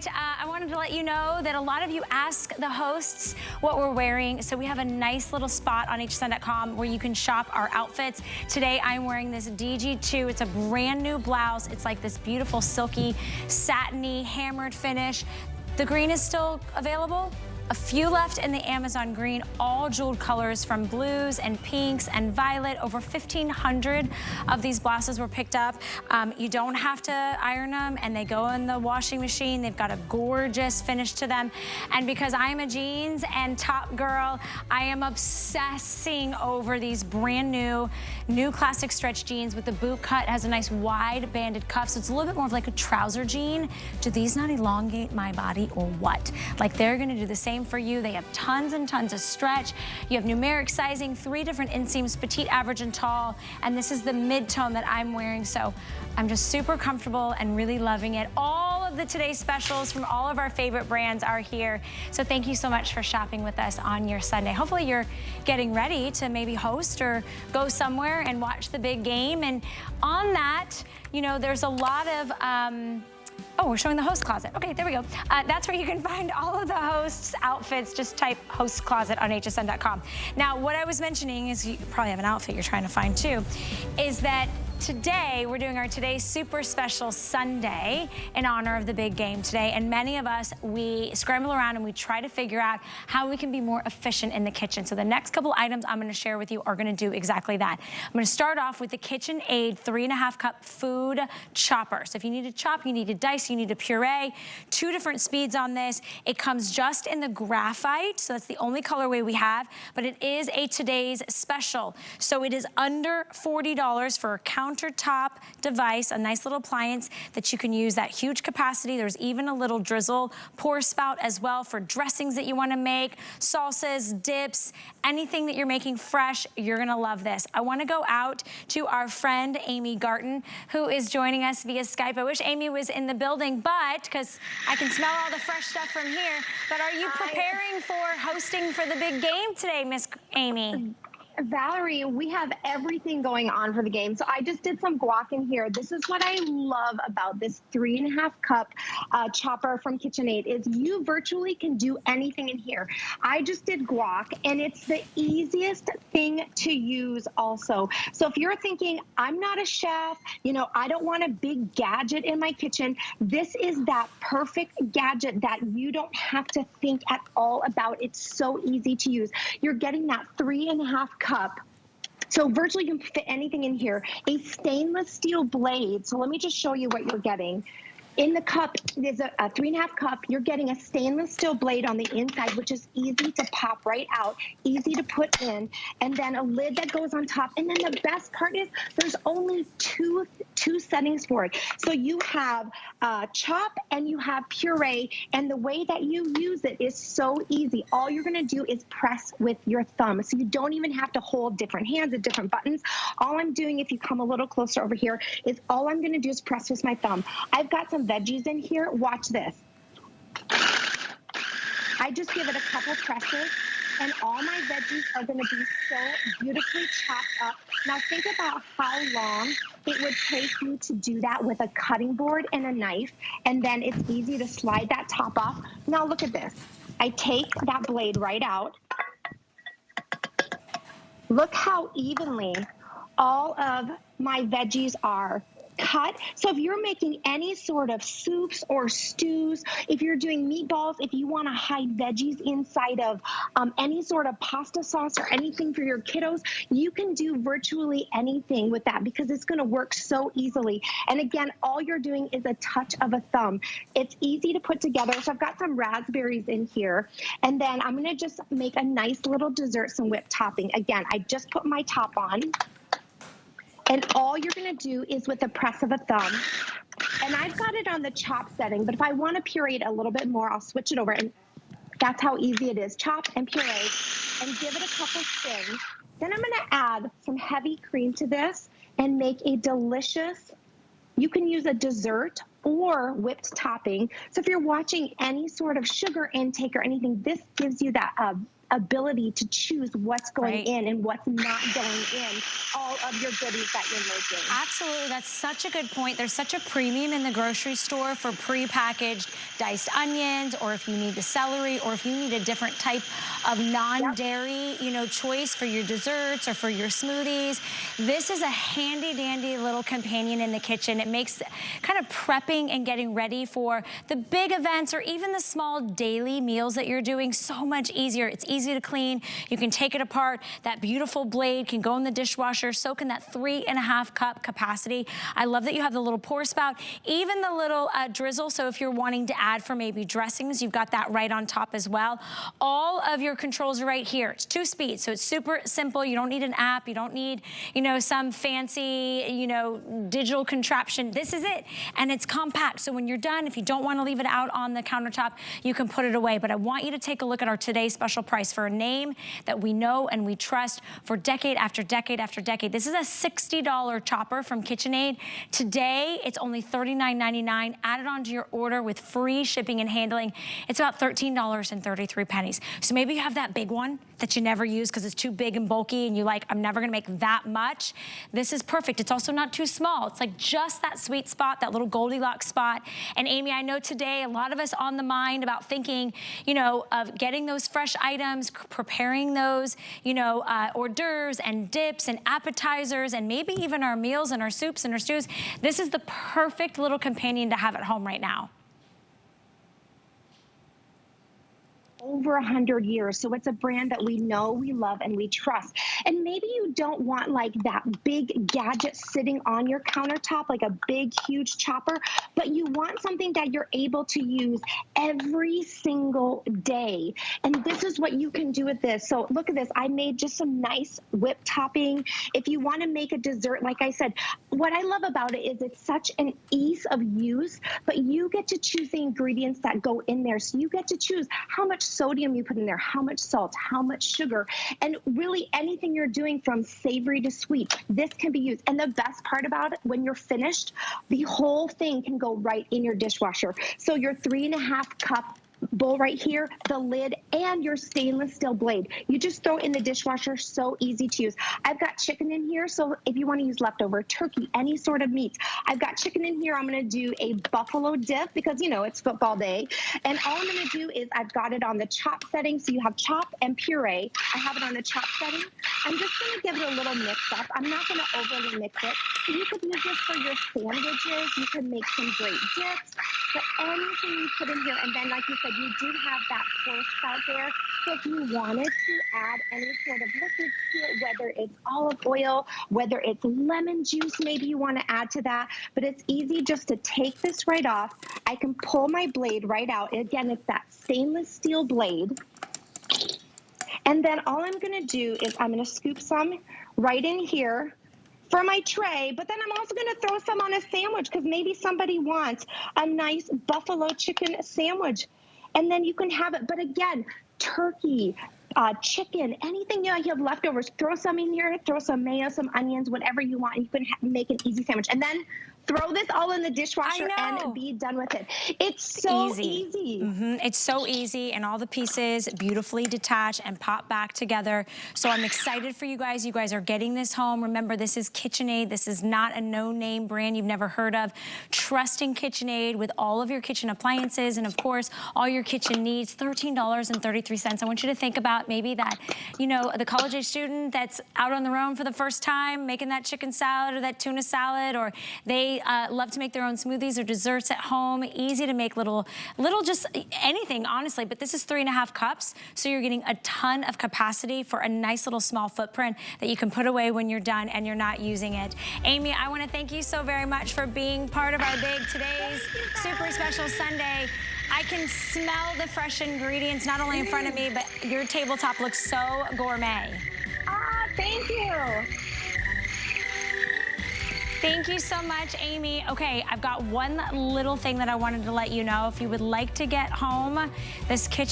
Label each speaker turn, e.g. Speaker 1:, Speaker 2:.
Speaker 1: right, I wanted to let you know that a lot of you ask the hosts what we're wearing. So we have a nice little spot on hsn.com where you can shop our outfits. Today I'm wearing this DG2. It's a brand new blouse. It's like this beautiful silky, satiny, hammered finish. The green is still available. A few left in the Amazon green, all jeweled colors from blues and pinks and violet. Over 1,500 of these blouses were picked up. You don't have to iron them, and they go in the washing machine. They've got a gorgeous finish to them. And because I'm a jeans and top girl, I am obsessing over these brand new classic stretch jeans with the boot cut. It has a nice wide banded cuff, so it's a little bit more of like a trouser jean. Do these not elongate my body or what? Like, they're gonna do the same for you. They have tons and tons of stretch. You have numeric sizing, 3 different inseams, petite, average, and tall. And this is the mid-tone that I'm wearing. So I'm just super comfortable and really loving it. All of the today's specials from all of our favorite brands are here. So thank you so much for shopping with us on your Sunday. Hopefully you're getting ready to maybe host or go somewhere and watch the big game. And on that, you know, there's a lot of, oh, we're showing the host closet. Okay, there we go. That's where you can find all of the hosts' outfits. Just type host closet on hsn.com. Now, what I was mentioning is, you probably have an outfit you're trying to find too, is that today, we're doing our Today's Super Special Sunday in honor of the big game today. And many of us, we scramble around and we try to figure out how we can be more efficient in the kitchen. So the next couple items I'm gonna share with you are gonna do exactly that. I'm gonna start off with the KitchenAid 3.5-cup food chopper. So if you need to chop, you need to dice, you need to puree. 2 different speeds on this. It comes just in the graphite, so that's the only colorway we have, but it is a Today's Special. So it is under $40 for a countertop device, a nice little appliance that you can use that huge capacity. There's even a little drizzle pour spout as well for dressings that you want to make, salsas, dips, anything that you're making fresh. You're gonna love this. I want to go out to our friend Amy Garten, who is joining us via Skype. I wish Amy was in the building, but because I can smell all the fresh stuff from here. But are you preparing for hosting for the big game today, Miss Amy?
Speaker 2: Valerie, we have everything going on for the game. So I just did some guac in here. This is what I love about this 3.5-cup chopper from KitchenAid is you virtually can do anything in here. I just did guac, and it's the easiest thing to use also. So if you're thinking, I'm not a chef, you know, I don't want a big gadget in my kitchen, this is that perfect gadget that you don't have to think at all about. It's so easy to use. You're getting that 3.5 cup. So virtually you can fit anything in here. A stainless steel blade. So let me just show you what you're getting. In the cup, there's a 3.5 cup. You're getting a stainless steel blade on the inside, which is easy to pop right out, easy to put in, and then a lid that goes on top. And then the best part is there's only two settings for it. So you have chop and you have puree, and the way that you use it is so easy. All you're gonna do is press with your thumb. So you don't even have to hold different hands and different buttons. All I'm doing, if you come a little closer over here, is all I'm gonna do is press with my thumb. I've got some veggies in here. Watch this. I just give it a couple presses, and all my veggies are going to be so beautifully chopped up. Now think about how long it would take you to do that with a cutting board and a knife, and then it's easy to slide that top off. Now look at this. I take that blade right out. Look how evenly all of my veggies are cut. So if you're making any sort of soups or stews, if you're doing meatballs, if you want to hide veggies inside of any sort of pasta sauce or anything for your kiddos, you can do virtually anything with that because it's going to work so easily. And again, all you're doing is a touch of a thumb. It's easy to put together. So I've got some raspberries in here, and then I'm going to just make a nice little dessert, some whipped topping. Again, I just put my top on. And all you're gonna do is with the press of a thumb, and I've got it on the chop setting, but if I wanna puree it a little bit more, I'll switch it over, and that's how easy it is. Chop and puree, and give it a couple spins. Then I'm gonna add some heavy cream to this and make a delicious, you can use a dessert or whipped topping. So if you're watching any sort of sugar intake or anything, this gives you that ability to choose what's going in and what's not going in all of your goodies that you're making.
Speaker 1: Absolutely, that's such a good point. There's such a premium in the grocery store for pre-packaged diced onions, or if you need the celery, or if you need a different type of non-dairy, you know, choice for your desserts or for your smoothies. This is a handy dandy little companion in the kitchen. It makes kind of prepping and getting ready for the big events or even the small daily meals that you're doing so much easier. It's easy to clean. You can take it apart. That beautiful blade can go in the dishwasher, soak in that 3.5 cup capacity. I love that you have the little pour spout, even the little drizzle. So if you're wanting to add for maybe dressings, you've got that right on top as well. All of your controls are right here. It's 2 speeds, so it's super simple. You don't need an app. You don't need, you know, some fancy, you know, digital contraption. This is it, and it's compact. So when you're done, if you don't want to leave it out on the countertop, you can put it away. But I want you to take a look at our today's special price for a name that we know and we trust for decade after decade after decade. This is a $60 chopper from KitchenAid. Today, it's only $39.99 added onto your order with free shipping and handling. It's about $13.33. So maybe you have that big one that you never use because it's too big and bulky and you like, I'm never gonna make that much. This is perfect. It's also not too small. It's like just that sweet spot, that little Goldilocks spot. And Amy, I know today a lot of us on the mind about thinking, you know, of getting those fresh items, preparing those, you know, hors d'oeuvres and dips and appetizers and maybe even our meals and our soups and our stews. This is the perfect little companion to have at home right now.
Speaker 2: Over 100 years. So it's a brand that we know, we love, and we trust. And maybe you don't want like that big gadget sitting on your countertop, like a big, huge chopper, but you want something that you're able to use every single day. And this is what you can do with this. So look at this. I made just some nice whipped topping. If you want to make a dessert, like I said, what I love about it is it's such an ease of use, but you get to choose the ingredients that go in there. So you get to choose how much sodium you put in there, how much salt, how much sugar, and really anything you're doing from savory to sweet, this can be used. And the best part about it, when you're finished, the whole thing can go right in your dishwasher. So your 3.5 cup bowl right here, the lid, and your stainless steel blade. You just throw it in the dishwasher, so easy to use. I've got chicken in here, so if you want to use leftover turkey, any sort of meat. I've got chicken in here. I'm going to do a buffalo dip because, you know, it's football day. And all I'm going to do is I've got it on the chop setting, so you have chop and puree. I have it on the chop setting. I'm just going to give it a little mix up. I'm not going to overly mix it. So you could use this for your sandwiches. You can make some great dips, but anything you put in here. And then, like you said, you do have that pour spout there. So if you wanted to add any sort of liquids to it, whether it's olive oil, whether it's lemon juice, maybe you want to add to that. But it's easy just to take this right off. I can pull my blade right out. Again, it's that stainless steel blade. And then all I'm going to do is I'm going to scoop some right in here for my tray, but then I'm also going to throw some on a sandwich because maybe somebody wants a nice buffalo chicken sandwich. And then you can have it. But again, turkey, chicken, anything you have leftovers, throw some in here, throw some mayo, some onions, whatever you want. And you can make an easy sandwich. And then throw this all in the dishwasher and be done with it. It's so easy.
Speaker 1: It's so easy, and all the pieces beautifully detach and pop back together. So I'm excited for you guys. You guys are getting this home. Remember, this is KitchenAid. This is not a no-name brand you've never heard of. Trusting KitchenAid with all of your kitchen appliances and, of course, all your kitchen needs. $13.33. I want you to think about maybe that, you know, the college-age student that's out on their own for the first time, making that chicken salad or that tuna salad, or they love to make their own smoothies or desserts at home. Easy to make little just anything, honestly, but this is 3.5 cups, so you're getting a ton of capacity for a nice little small footprint that you can put away when you're done and you're not using it. Amy, I want to thank you so very much for being part of our today's super special Sunday. I can smell the fresh ingredients not only in front of me, but your tabletop looks so gourmet.
Speaker 2: Thank you.
Speaker 1: Thank you so much, Amy. Okay, I've got one little thing that I wanted to let you know. If you would like to get home this kitchen